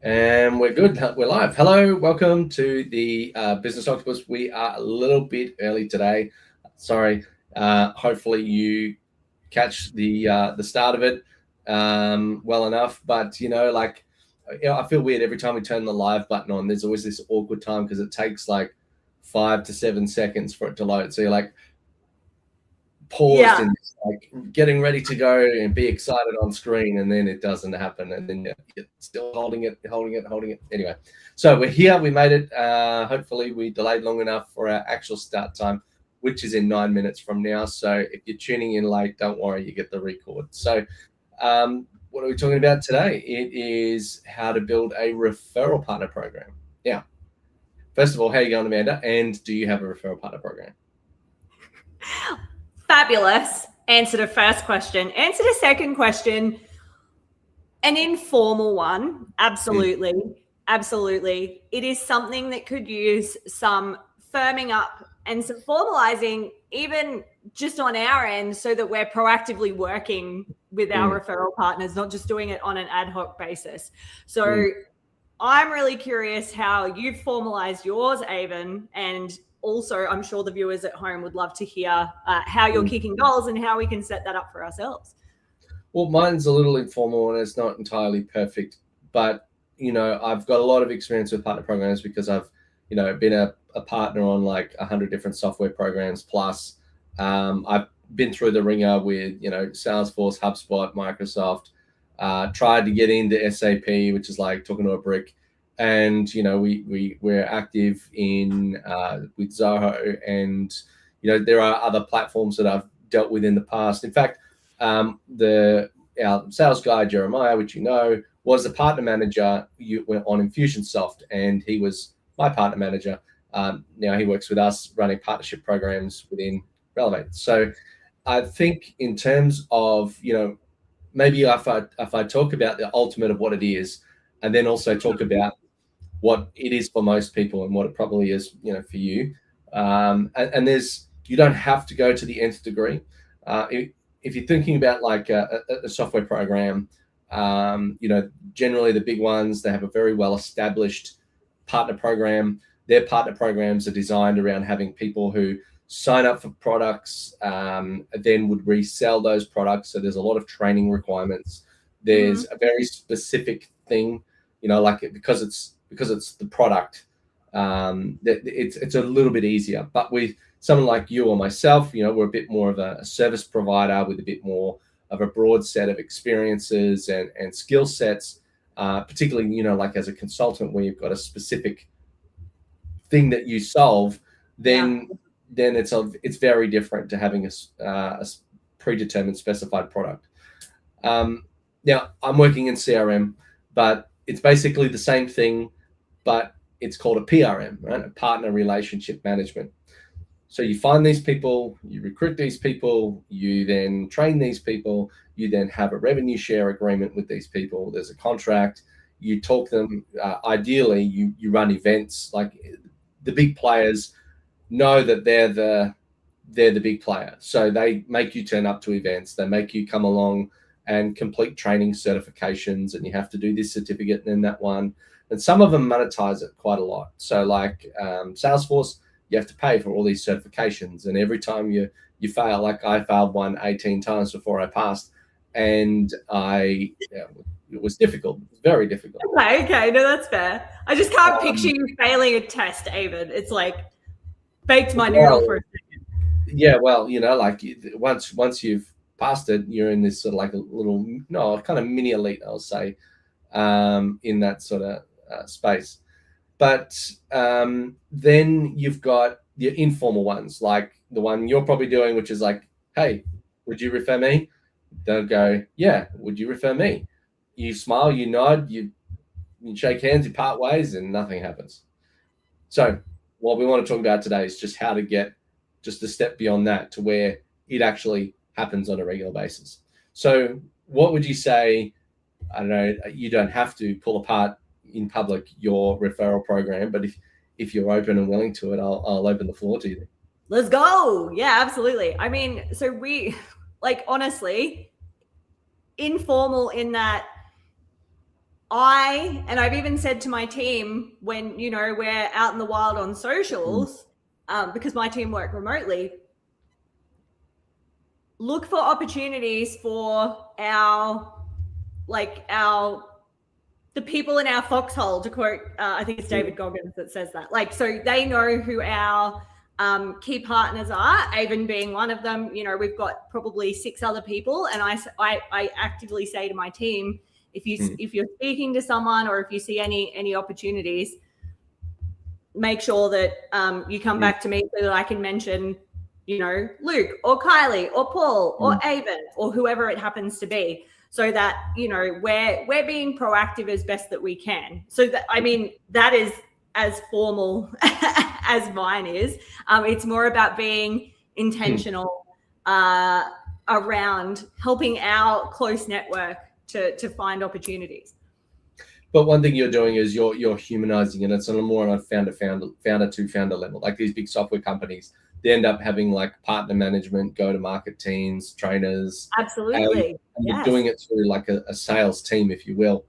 And we're good. We're live. Hello, welcome to the Business Octopus. We are a little bit early today. Sorry. Hopefully you catch the start of it well enough. But I feel weird every time we turn the live button on. There's always this awkward time because it takes like 5 to 7 seconds for it to load. So you're like paused and like getting ready to go and be excited on screen, and then it doesn't happen, and then you're still holding it. Anyway, so we're here. We made it. Hopefully we delayed long enough for our actual start time, which is in 9 minutes from now. So if you're tuning in late, don't worry, you get the record. So what are we talking about today? It is how to build a referral partner program. Yeah. First of all, how are you going, Amanda? And do you have a referral partner program? Fabulous. Answer the first question. Answer the second question. An informal one. Absolutely. Absolutely. It is something that could use some firming up and some formalizing, even just on our end, so that we're proactively working with our referral partners, not just doing it on an ad hoc basis. So I'm really curious how you've formalized yours, Avon, and also I'm sure the viewers at home would love to hear how you're kicking goals and how we can set that up for ourselves. Well, mine's a little informal and it's not entirely perfect, but I've got a lot of experience with partner programs because I've been a partner on like 100 different software programs plus. I've been through the ringer with Salesforce, HubSpot, Microsoft. Tried to get into SAP, which is like talking to a brick, and we're active in with Zoho, and there are other platforms that I've dealt with in the past. In fact, our sales guy Jeremiah, which was the partner manager on Infusionsoft, and he was my partner manager. Now he works with us running partnership programs within Relevate. So I think in terms of maybe if I talk about the ultimate of what it is, and then also talk about what it is for most people and what it probably is, for you. And you don't have to go to the nth degree. If you're thinking about like a software program, generally the big ones, they have a very well-established partner program. Their partner programs are designed around having people who sign up for products, then would resell those products. So there's a lot of training requirements. There's a very specific thing, like because it's the product, it's a little bit easier. But with someone like you or myself, we're a bit more of a service provider with a bit more of a broad set of experiences and skill sets, particularly, like as a consultant where you've got a specific thing that you solve, then it's very different to having a predetermined specified product. Now I'm working in CRM, but it's basically the same thing, but it's called a PRM, right? A partner relationship management. So you find these people, you recruit these people, you then train these people, you then have a revenue share agreement with these people. There's a contract, you talk them, ideally you run events. Like the big players know that they're the big player. So they make you turn up to events, they make you come along and complete training certifications, and you have to do this certificate and then that one. And some of them monetize it quite a lot. So like Salesforce, you have to pay for all these certifications, and every time you fail, like I failed one 18 times before I passed, and it was difficult. It was very difficult. Okay, no, that's fair. I just can't picture you failing a test, Avon. It's like baked my noodle for a second. Yeah, well, like once you've passed it, you're in this sort of like a little, kind of mini elite, I'll say, in that sort of space. But then you've got your informal ones, like the one you're probably doing, which is like, hey, would you refer me? They'll go, yeah, would you refer me? You smile, you nod, you shake hands, you part ways, and nothing happens. So what we want to talk about today is just how to get just a step beyond that to where it actually happens on a regular basis. So what would you say? I don't know, you don't have to pull apart in public your referral program, but if you're open and willing to it, I'll open the floor to you. Let's go. Yeah, absolutely. I mean, so we, like, honestly, informal in that I've even said to my team when, we're out in the wild on socials, because my team work remotely, look for opportunities for the people in our foxhole, to quote, I think it's David Goggins that says that. Like, so they know who our key partners are, Avon being one of them. We've got probably 6 other people, and I actively say to my team, if you're speaking to someone or if you see any opportunities, make sure that you come back to me so that I can mention, Luke or Kylie or Paul or Avon or whoever it happens to be, so that we're being proactive as best that we can. So that, I mean, that is as formal as mine is. It's more about being intentional around helping our close network to find opportunities. But one thing you're doing is you're humanizing it. It's on a more on a founder to founder level. Like these big software companies, they end up having like partner management, go-to-market teams, trainers. Absolutely. And you're doing it through like a sales team, if you will.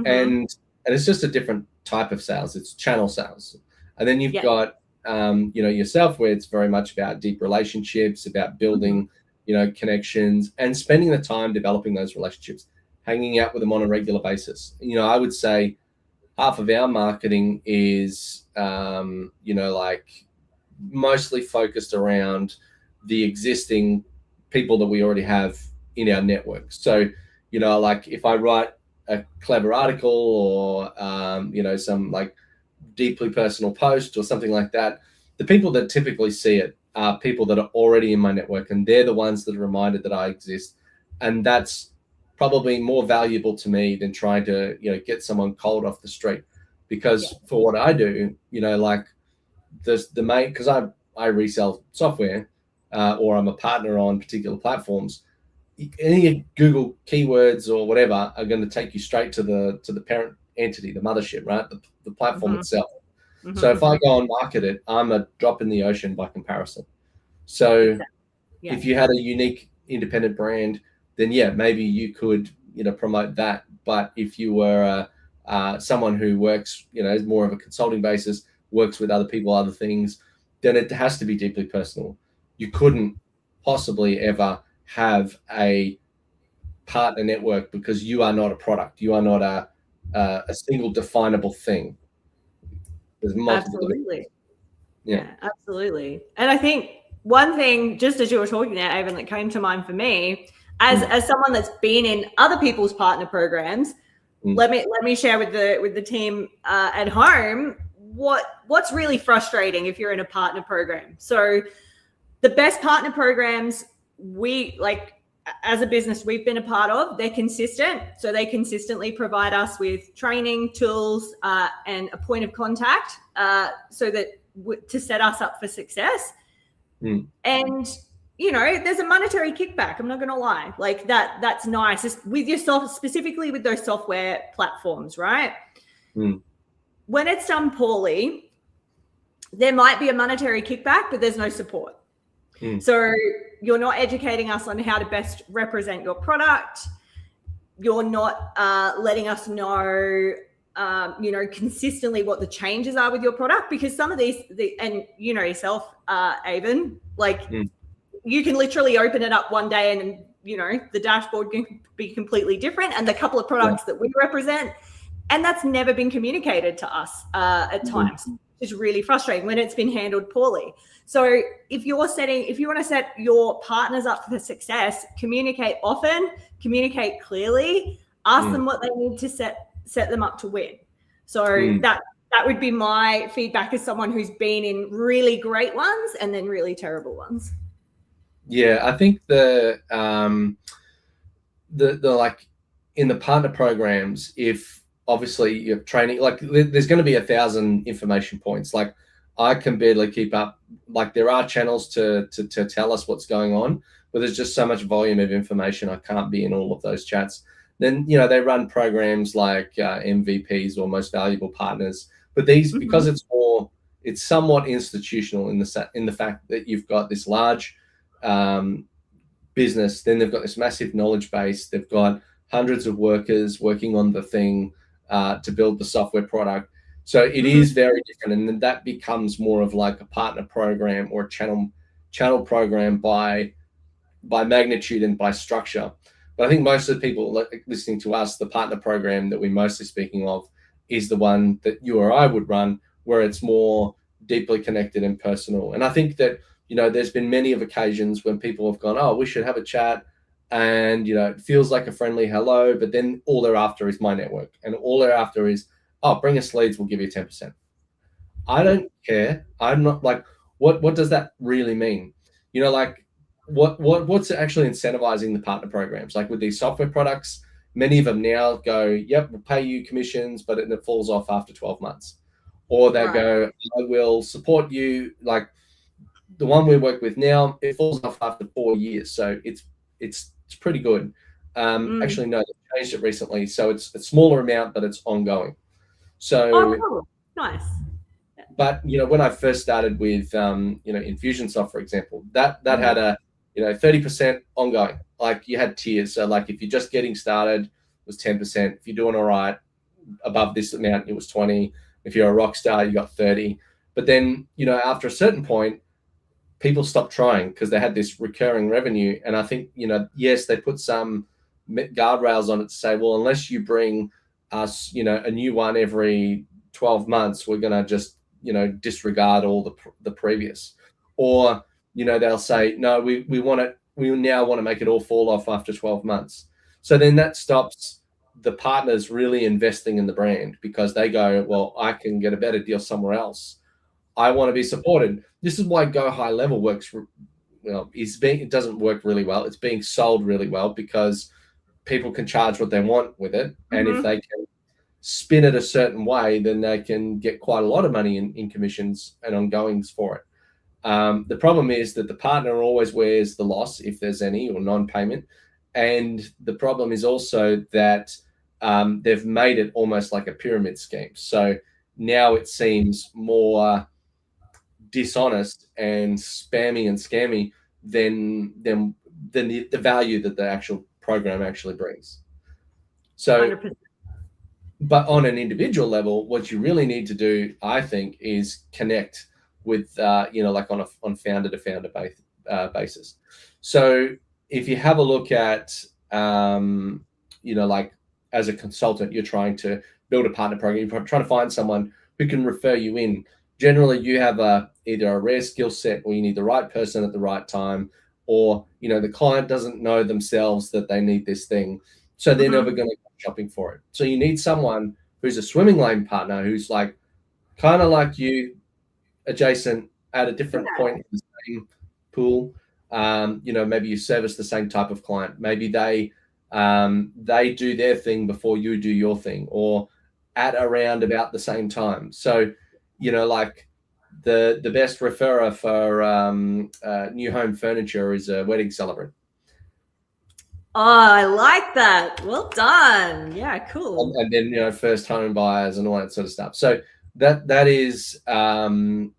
And it's just a different type of sales. It's channel sales. And then you've got yourself, where it's very much about deep relationships, about building, connections and spending the time developing those relationships, hanging out with them on a regular basis. I would say half of our marketing is, like mostly focused around the existing people that we already have in our network. So, like if I write a clever article or, some like deeply personal post or something like that, the people that typically see it are people that are already in my network, and they're the ones that are reminded that I exist. And that's probably more valuable to me than trying to, get someone cold off the street. Because for what I do, like the main, because I resell software or I'm a partner on particular platforms, any Google keywords or whatever are going to take you straight to the parent entity, the mothership, right? The platform itself. So if I go and market it, I'm a drop in the ocean by comparison. So if you had a unique independent brand, then maybe you could, promote that. But if you were someone who works, more of a consulting basis, works with other people, other things, then it has to be deeply personal. You couldn't possibly ever have a partner network because you are not a product. You are not a single definable thing. There's multiple. Absolutely. Yeah, absolutely. And I think one thing, just as you were talking there, Avon, that came to mind for me, as someone that's been in other people's partner programs, let me share with the team at home what's really frustrating if you're in a partner program. So the best partner programs we like as a business we've been a part of, they're consistent. So they consistently provide us with training, tools, and a point of contact so that to set us up for success. And there's a monetary kickback. I'm not going to lie. Like that's nice. It's with yourself, specifically with those software platforms, right? When it's done poorly, there might be a monetary kickback, but there's no support. So you're not educating us on how to best represent your product. You're not letting us know, consistently what the changes are with your product, because some of these, and yourself, Avon, like you can literally open it up one day and, the dashboard can be completely different. And the couple of products that we represent, and that's never been communicated to us at times. It's really frustrating when it's been handled poorly. So if you want to set your partners up for success, communicate often, communicate clearly, ask them what they need to set them up to win. So that would be my feedback as someone who's been in really great ones and then really terrible ones. Yeah, I think the like in the partner programs, if obviously you're training, like there's going to be 1,000 information points. Like I can barely keep up. Like there are channels to tell us what's going on, but there's just so much volume of information. I can't be in all of those chats. Then, they run programs like MVPs or most valuable partners, but these, because it's somewhat institutional in the fact that you've got this large business, then they've got this massive knowledge base. They've got hundreds of workers working on the thing. to build the software product. So it is very different, and then that becomes more of like a partner program or a channel program by magnitude and by structure. But I think most of the people listening to us, the partner program that we're mostly speaking of is the one that you or I would run, where it's more deeply connected and personal. And I think that, there's been many of occasions when people have gone, oh, we should have a chat. And, it feels like a friendly hello, but then all they're after is my network. And all they're after is, oh, bring us leads, we'll give you 10%. I don't care. I'm not like, what does that really mean? Like what's actually incentivizing the partner programs? Like with these software products, many of them now go, yep, we'll pay you commissions, but it falls off after 12 months. Or they go, I will support you. Like the one we work with now, it falls off after 4 years. So it's pretty good. Actually, no, they changed it recently. So it's a smaller amount, but it's ongoing. So cool. Nice. But when I first started with Infusionsoft, for example, that had a 30% ongoing. Like you had tiers. So like if you're just getting started, it was 10%. If you're doing all right above this amount, it was 20. If you're a rock star, you got 30. But then after a certain point, people stopped trying because they had this recurring revenue. And I think yes, they put some guardrails on it to say, well, unless you bring us a new one every 12 months, we're going to just disregard all the previous. Or they'll say, no, we now want to make it all fall off after 12 months. So then that stops the partners really investing in the brand, because they go, well, I can get a better deal somewhere else. I want to be supported. This is why Go High Level works. It doesn't work really well. It's being sold really well because people can charge what they want with it, and if they can spin it a certain way, then they can get quite a lot of money in commissions and ongoings for it. The problem is that the partner always wears the loss, if there's any, or non-payment. And the problem is also that they've made it almost like a pyramid scheme. So now it seems more dishonest and spammy and scammy than the value that the actual program actually brings. So 100%. But on an individual level, what you really need to do, I think, is connect with, like on founder to founder basis. So if you have a look at, like as a consultant, you're trying to build a partner program, you're trying to find someone who can refer you in. Generally, you have either a rare skill set, or you need the right person at the right time, or, the client doesn't know themselves that they need this thing. So they're never going to go shopping for it. So you need someone who's a swimming lane partner, who's like kind of like you, adjacent at a different point in the same pool. Maybe you service the same type of client. Maybe they do their thing before you do your thing, or at around about the same time. So, like the best referrer for new home furniture is a wedding celebrant. Oh, I like that. Well done. Yeah, cool. And then, first home buyers and all that sort of stuff. So that is a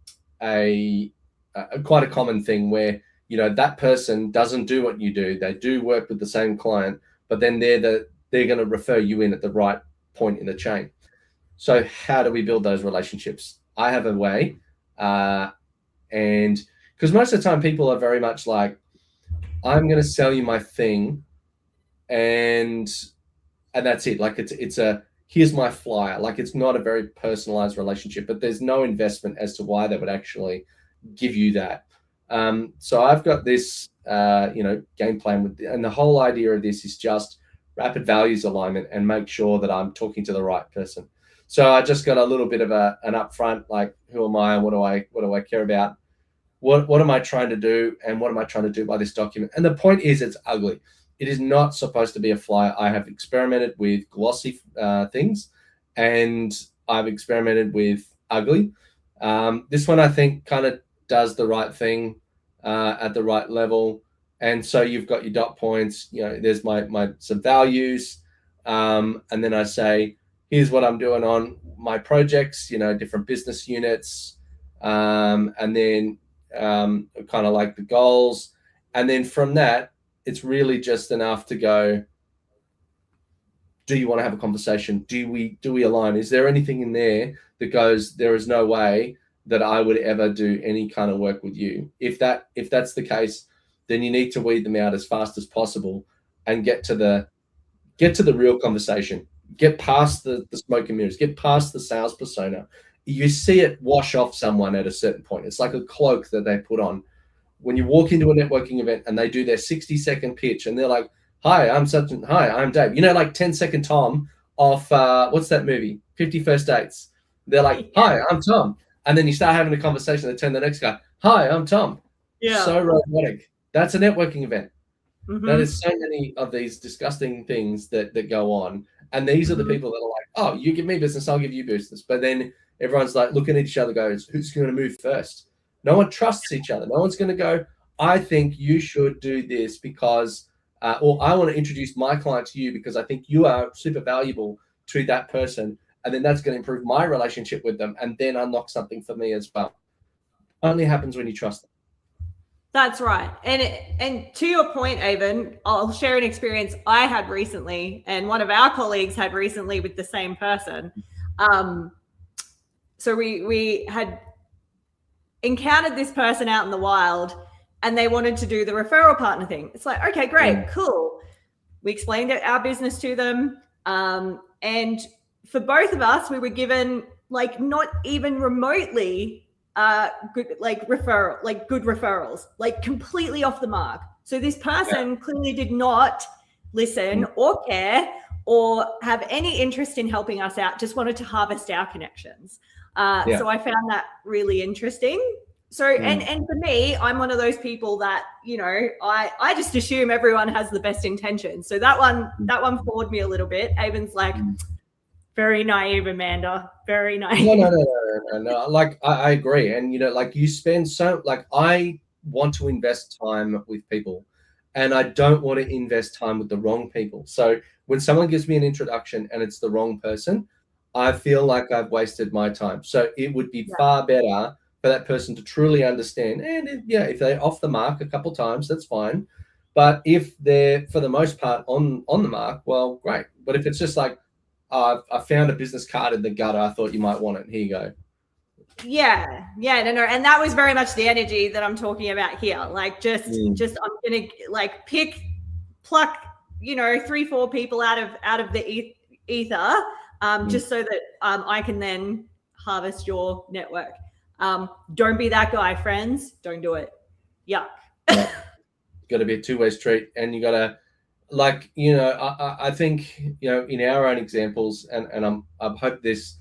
quite a common thing where, that person doesn't do what you do. They do work with the same client, but then they're going to refer you in at the right point in the chain. So how do we build those relationships? I have a way, and because most of the time people are very much like, I'm going to sell you my thing, and that's it. Like it's a here's my flyer. Like it's not a very personalized relationship, but there's no investment as to why they would actually give you that. So I've got this game plan and the whole idea of this is just rapid values alignment and make sure that I'm talking to the right person. So I just got a little bit of an upfront, like, who am I and what do I care about? What am I trying to do, and what am I trying to do by this document? And the point is, it's ugly. It is not supposed to be a flyer. I have experimented with glossy things, and I've experimented with ugly. This one, I think, kind of does the right thing at the right level. And so you've got your dot points. There's my some values, and then I say, here's what I'm doing on my projects. Different business units, and then kind of like the goals, and then from that, it's really just enough to go, do you want to have a conversation? Do we align? Is there anything in there that goes, there is no way that I would ever do any kind of work with you? If that's the case, then you need to weed them out as fast as possible and get to the real conversation. Get past the smoke and mirrors, get past the sales persona. You see it wash off someone at a certain point. It's like a cloak that they put on. When you walk into a networking event and they do their 60-second pitch and they're like, hi, I'm Dave. You know, like 10-second Tom off, what's that movie? 50 First Dates. They're like, hi, I'm Tom. And then you start having a conversation, they turn the next guy, hi, I'm Tom. Yeah. So robotic. That's a networking event. Mm-hmm. That is so many of these disgusting things that go on. And these are the people that are like, oh, you give me business, I'll give you business. But then everyone's like looking at each other, goes, who's going to move first? No one trusts each other. No one's going to go, I think you should do this because, or I want to introduce my client to you because I think you are super valuable to that person. And then that's going to improve my relationship with them and then unlock something for me as well. Only happens when you trust them. That's right. And to your point, Avon, I'll share an experience I had recently and one of our colleagues had recently with the same person. So we had encountered this person out in the wild and they wanted to do the referral partner thing. It's like, okay, great, cool. We explained our business to them. And for both of us, we were given like not even remotely good referrals, like completely off the mark. So this person clearly did not listen or care or have any interest in helping us out, just wanted to harvest our connections. So I found that really interesting. So, and for me, I'm one of those people that, you know, I just assume everyone has the best intentions. So that one floored me a little bit. Avon's like, very naive, Amanda. Very naive. No. Like, I agree. And, you know, like you spend I want to invest time with people and I don't want to invest time with the wrong people. So when someone gives me an introduction and it's the wrong person, I feel like I've wasted my time. So it would be far better for that person to truly understand. And if they're off the mark a couple of times, that's fine. But if they're, for the most part, on the mark, well, great. But if it's just like, I found a business card in the gutter, I thought you might want it. Here you go. Yeah. No. And that was very much the energy that I'm talking about here. Like just I'm going to like pluck, you know, 3-4 people out of the ether, just so that I can then harvest your network. Don't be that guy, friends. Don't do it. Yuck. It's got to be a two-way street, and you got to, like, you know, I think, you know, in our own examples, and I hope this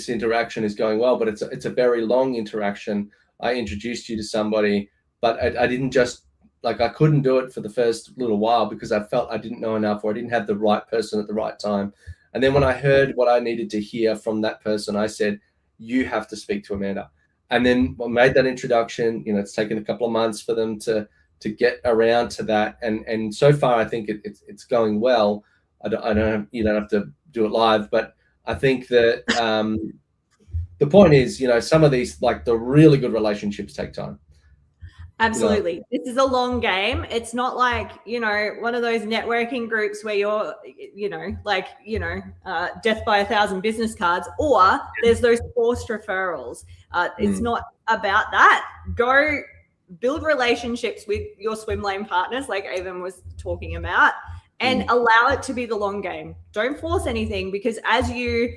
interaction is going well, but it's a very long interaction. I introduced you to somebody, but I didn't just, like, I couldn't do it for the first little while because I felt I didn't know enough or I didn't have the right person at the right time. And then when I heard what I needed to hear from that person, I said, you have to speak to Amanda. And then I made that introduction. You know, it's taken a couple of months for them to get around to that, and so far I think it's going well. You don't have to do it live, but I think that the point is, you know, some of these, like the really good relationships, take time. Absolutely. You know? This is a long game. It's not like, you know, one of those networking groups where you're, you know, like, you know, death by 1,000 business cards, or there's those forced referrals. It's not about that. Go build relationships with your swim lane partners, like Avon was talking about, and allow it to be the long game. Don't force anything, because as you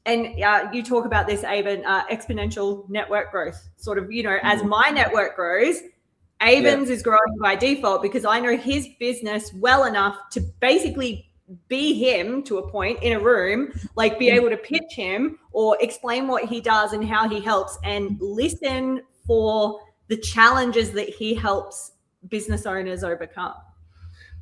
talk about this, Avon, exponential network growth, sort of, you know, as my network grows, Avon's is growing by default, because I know his business well enough to basically be him to a point in a room, like be able to pitch him or explain what he does and how he helps, and listen for the challenges that he helps business owners overcome.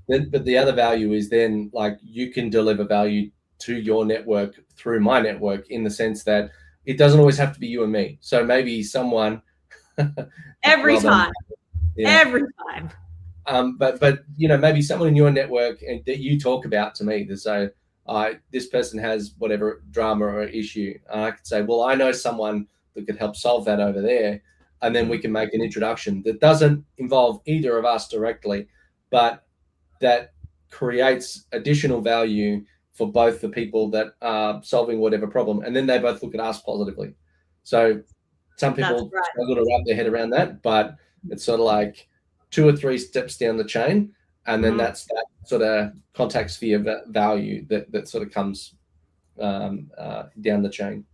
But the other value is then, like, you can deliver value to your network through my network, in the sense that it doesn't always have to be you and me. So maybe someone every time. But you know, maybe someone in your network and that you talk about to me, to say, this person has whatever drama or issue, I could say, well, I know someone that could help solve that over there. And then we can make an introduction that doesn't involve either of us directly, but that creates additional value for both the people that are solving whatever problem, and then they both look at us positively. So some people struggle to wrap their head around that, but it's sort of like 2 or 3 steps down the chain, and then that's that sort of contact sphere value that sort of comes down the chain.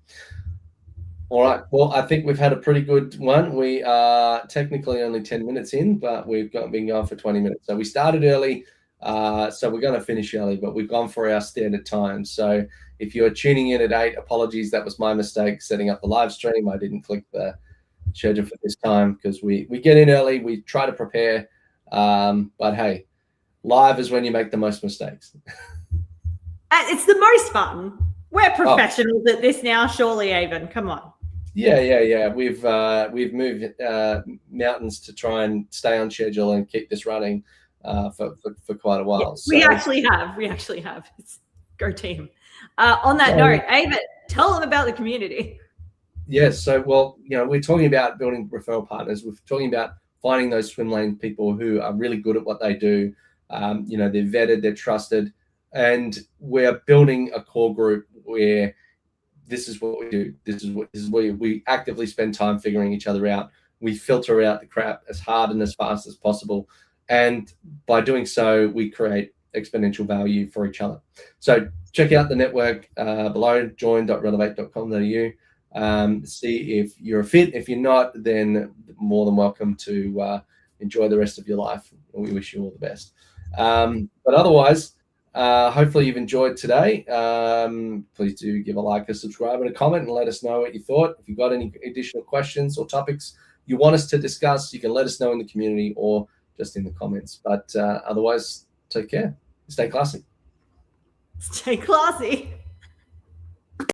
All right. Well, I think we've had a pretty good one. We are technically only 10 minutes in, but we've been going for 20 minutes. So we started early, so we're going to finish early, but we've gone for our standard time. So if you're tuning in at 8, apologies. That was my mistake setting up the live stream. I didn't click the schedule for this time because we get in early. We try to prepare, but hey, live is when you make the most mistakes. It's the most fun. We're professionals at this now, surely, Avon. Come on. Yeah. We've moved mountains to try and stay on schedule and keep this running for quite a while. Yeah, we actually have. Go team. On that note, Avon, tell them about the community. Yes. So, well, we're talking about building referral partners. We're talking about finding those swim lane people who are really good at what they do. They're vetted, they're trusted, and we're building a core group where this is what we do. This is where we actively spend time figuring each other out. We filter out the crap as hard and as fast as possible. And by doing so, we create exponential value for each other. So check out the network below, join.relevate.com.au. See if you're a fit. If you're not, then more than welcome to enjoy the rest of your life. We wish you all the best. But otherwise, hopefully you've enjoyed today. Please do give a like, a subscribe, and a comment, and let us know what you thought. If you've got any additional questions or topics you want us to discuss, you can let us know in the community or just in the comments. But otherwise, take care. Stay classy. Stay classy.